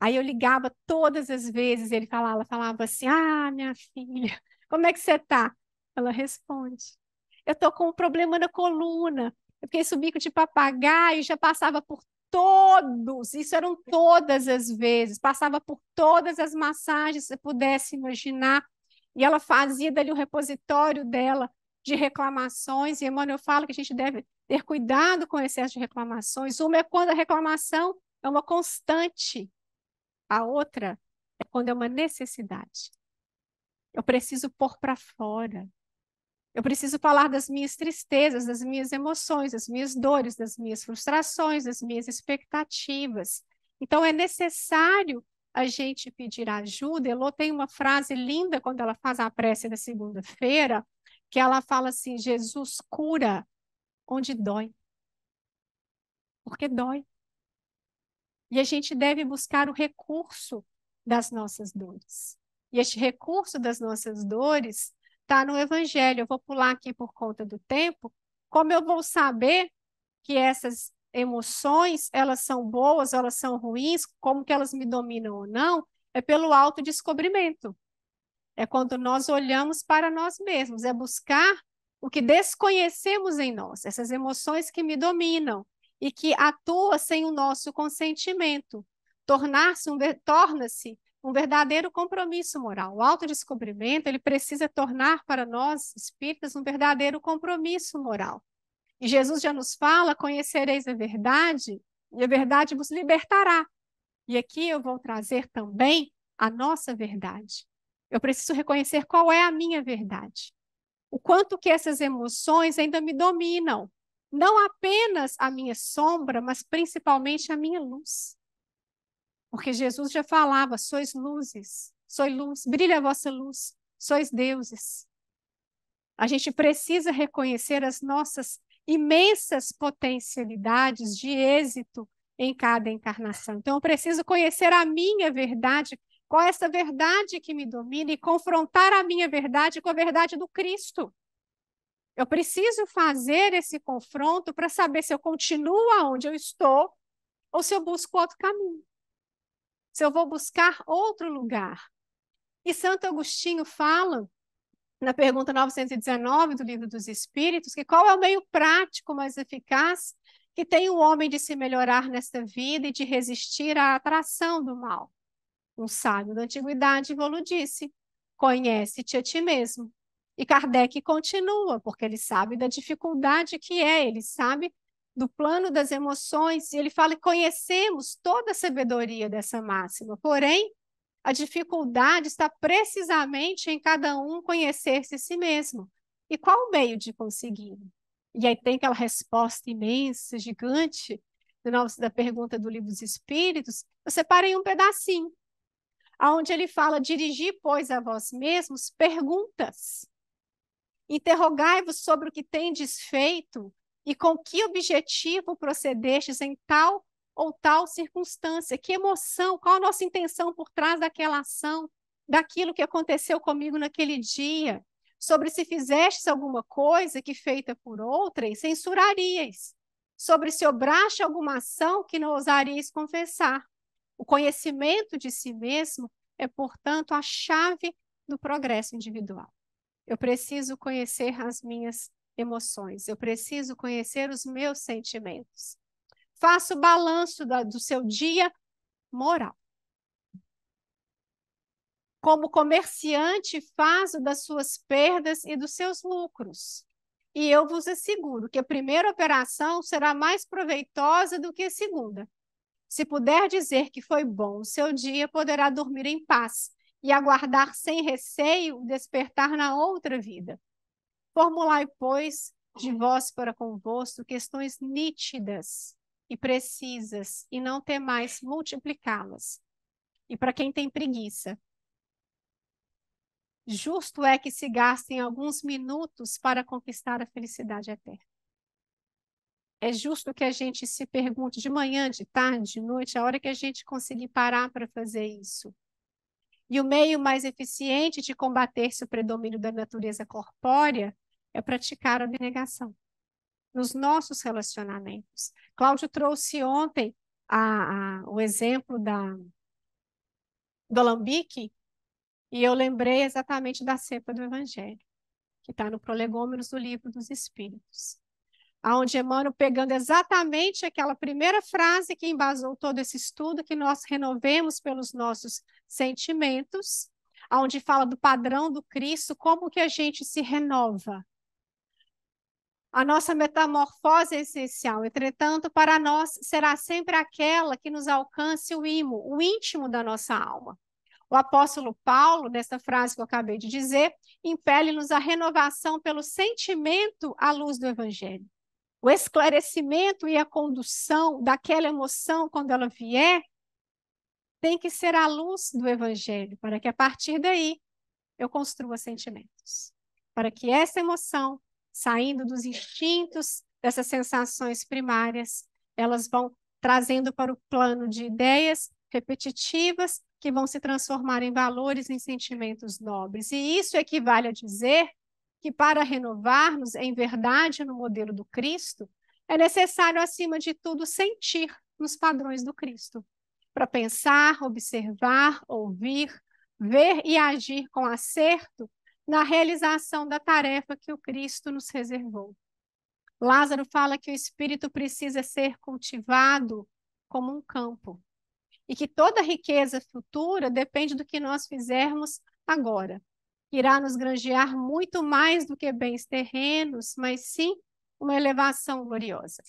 Aí eu ligava todas as vezes, ele falava assim: Ah, minha filha, como é que você está? Ela responde: Eu estou com um problema na coluna. Eu fiquei esse bico de papagaio, já passava por todos, isso eram todas as vezes, passava por todas as massagens que você pudesse imaginar. E ela fazia dali o repositório dela de reclamações. E Emmanuel fala que a gente deve ter cuidado com o excesso de reclamações. Uma é quando a reclamação é uma constante, a outra é quando é uma necessidade. Eu preciso pôr para fora. Eu preciso falar das minhas tristezas, das minhas emoções, das minhas dores, das minhas frustrações, das minhas expectativas. Então, é necessário a gente pedir ajuda. Elô tem uma frase linda quando ela faz a prece da segunda-feira, que ela fala assim: Jesus cura onde dói, porque dói. E a gente deve buscar o recurso das nossas dores. E este recurso das nossas dores está no Evangelho. Eu vou pular aqui por conta do tempo. Como eu vou saber que essas emoções, elas são boas, elas são ruins, como que elas me dominam ou não? É pelo autodescobrimento. É quando nós olhamos para nós mesmos, é buscar o que desconhecemos em nós, essas emoções que me dominam e que atuam sem o nosso consentimento. Torna-se um verdadeiro compromisso moral. O autodescobrimento, ele precisa tornar para nós, espíritas, um verdadeiro compromisso moral. E Jesus já nos fala: conhecereis a verdade, e a verdade vos libertará. E aqui eu vou trazer também a nossa verdade. Eu preciso reconhecer qual é a minha verdade. O quanto que essas emoções ainda me dominam. Não apenas a minha sombra, mas principalmente a minha luz. Porque Jesus já falava: sois luzes, sois luz, brilha a vossa luz, sois deuses. A gente precisa reconhecer as nossas imensas potencialidades de êxito em cada encarnação. Então, eu preciso conhecer a minha verdade, qual é essa verdade que me domina, e confrontar a minha verdade com a verdade do Cristo. Eu preciso fazer esse confronto para saber se eu continuo aonde eu estou ou se eu busco outro caminho, se eu vou buscar outro lugar. E Santo Agostinho fala, na pergunta 919 do Livro dos Espíritos, que qual é o meio prático mais eficaz que tem o homem de se melhorar nesta vida e de resistir à atração do mal? Um sábio da antiguidade Volo disse: conhece-te a ti mesmo. E Kardec continua, porque ele sabe da dificuldade que é, ele sabe do plano das emoções, e ele fala que conhecemos toda a sabedoria dessa máxima, porém, a dificuldade está precisamente em cada um conhecer-se a si mesmo. E qual o meio de conseguir? E aí tem aquela resposta imensa, gigante, da pergunta do Livro dos Espíritos. Eu separei um pedacinho, onde ele fala: dirigir, pois, a vós mesmos perguntas. Interrogai-vos sobre o que tendes feito e com que objetivo procedestes em tal ou tal circunstância. Que emoção, qual a nossa intenção por trás daquela ação, daquilo que aconteceu comigo naquele dia, sobre se fizestes alguma coisa que feita por outrem, censurarias, sobre se obraste alguma ação que não ousaríeis confessar. O conhecimento de si mesmo é, portanto, a chave do progresso individual. Eu preciso conhecer as minhas emoções, eu preciso conhecer os meus sentimentos. Faça o balanço do seu dia moral. Como comerciante, faz o das suas perdas e dos seus lucros. E eu vos asseguro que a primeira operação será mais proveitosa do que a segunda. Se puder dizer que foi bom o seu dia, poderá dormir em paz e aguardar sem receio o despertar na outra vida. Formulai, pois, de vós para convosco questões nítidas e precisas, e não temais multiplicá-las. E para quem tem preguiça, justo é que se gastem alguns minutos para conquistar a felicidade eterna. É justo que a gente se pergunte de manhã, de tarde, de noite, a hora que a gente conseguir parar para fazer isso. E o meio mais eficiente de combater-se o predomínio da natureza corpórea é praticar a abnegação nos nossos relacionamentos. Cláudio trouxe ontem o exemplo do alambique, e eu lembrei exatamente da cepa do Evangelho, que está no Prolegômenos do Livro dos Espíritos, aonde Emmanuel, pegando exatamente aquela primeira frase que embasou todo esse estudo, que nós renovemos pelos nossos sentimentos, aonde fala do padrão do Cristo, como que a gente se renova. A nossa metamorfose é essencial, entretanto, para nós será sempre aquela que nos alcance o imo, o íntimo da nossa alma. O apóstolo Paulo, nessa frase que eu acabei de dizer, impele-nos a renovação pelo sentimento à luz do Evangelho. O esclarecimento e a condução daquela emoção, quando ela vier, tem que ser à luz do Evangelho, para que a partir daí eu construa sentimentos. Para que essa emoção, saindo dos instintos, dessas sensações primárias, elas vão trazendo para o plano de ideias repetitivas que vão se transformar em valores, em sentimentos nobres. E isso equivale a dizer que para renovar-nos em verdade no modelo do Cristo, é necessário, acima de tudo, sentir nos padrões do Cristo, para pensar, observar, ouvir, ver e agir com acerto na realização da tarefa que o Cristo nos reservou. Lázaro fala que o espírito precisa ser cultivado como um campo e que toda riqueza futura depende do que nós fizermos agora. Irá nos granjear muito mais do que bens terrenos, mas sim uma elevação gloriosa.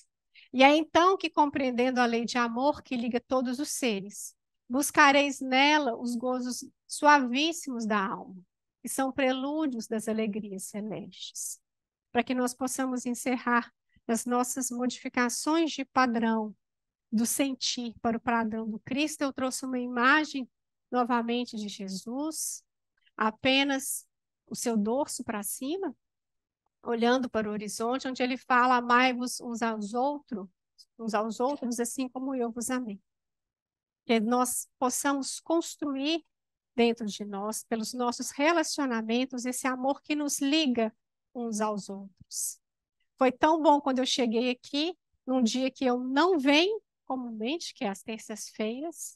E é então que, compreendendo a lei de amor que liga todos os seres, buscareis nela os gozos suavíssimos da alma, que são prelúdios das alegrias celestes, para que nós possamos encerrar as nossas modificações de padrão, do sentir para o padrão do Cristo. Eu trouxe uma imagem novamente de Jesus, apenas o seu dorso para cima, olhando para o horizonte, onde ele fala: amai-vos uns aos outros, assim como eu vos amei. Que nós possamos construir dentro de nós, pelos nossos relacionamentos, esse amor que nos liga uns aos outros. Foi tão bom quando eu cheguei aqui, num dia que eu não venho comumente, que é às terças-feiras,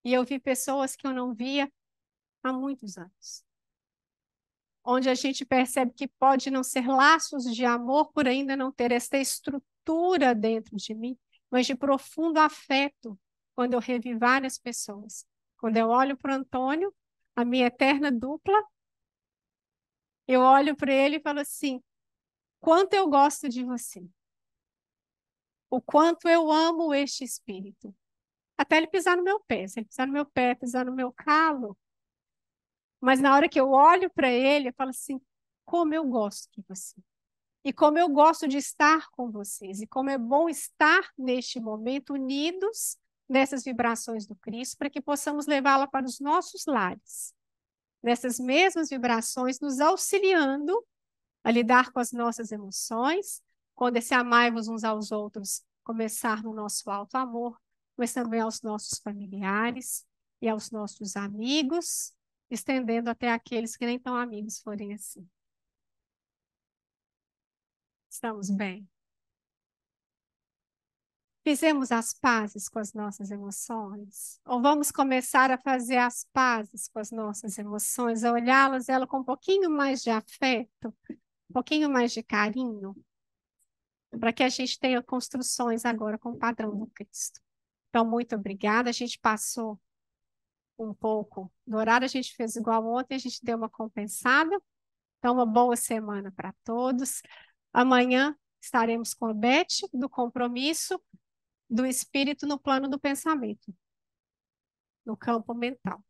e eu vi pessoas que eu não via há muitos anos. Onde a gente percebe que pode não ser laços de amor por ainda não ter esta estrutura dentro de mim, mas de profundo afeto, quando eu revi várias pessoas. Quando eu olho para o Antônio, a minha eterna dupla, eu olho para ele e falo assim: quanto eu gosto de você, o quanto eu amo este espírito. Até ele pisar no meu pé, se ele pisar no meu pé, pisar no meu calo. Mas na hora que eu olho para ele, eu falo assim: como eu gosto de você. E como eu gosto de estar com vocês. E como é bom estar neste momento unidos nessas vibrações do Cristo, para que possamos levá-la para os nossos lares. Nessas mesmas vibrações, nos auxiliando a lidar com as nossas emoções, quando esse amai-vos uns aos outros começar no nosso alto amor, mas também aos nossos familiares e aos nossos amigos, estendendo até aqueles que nem tão amigos forem assim. Estamos bem? Fizemos as pazes com as nossas emoções? Ou vamos começar a fazer as pazes com as nossas emoções, a olhá-las ela com um pouquinho mais de afeto, um pouquinho mais de carinho, para que a gente tenha construções agora com o padrão do Cristo. Então, muito obrigada. A gente passou um pouco do horário, a gente fez igual ontem, a gente deu uma compensada. Então, uma boa semana para todos. Amanhã estaremos com a Beth, do compromisso do espírito no plano do pensamento, no campo mental.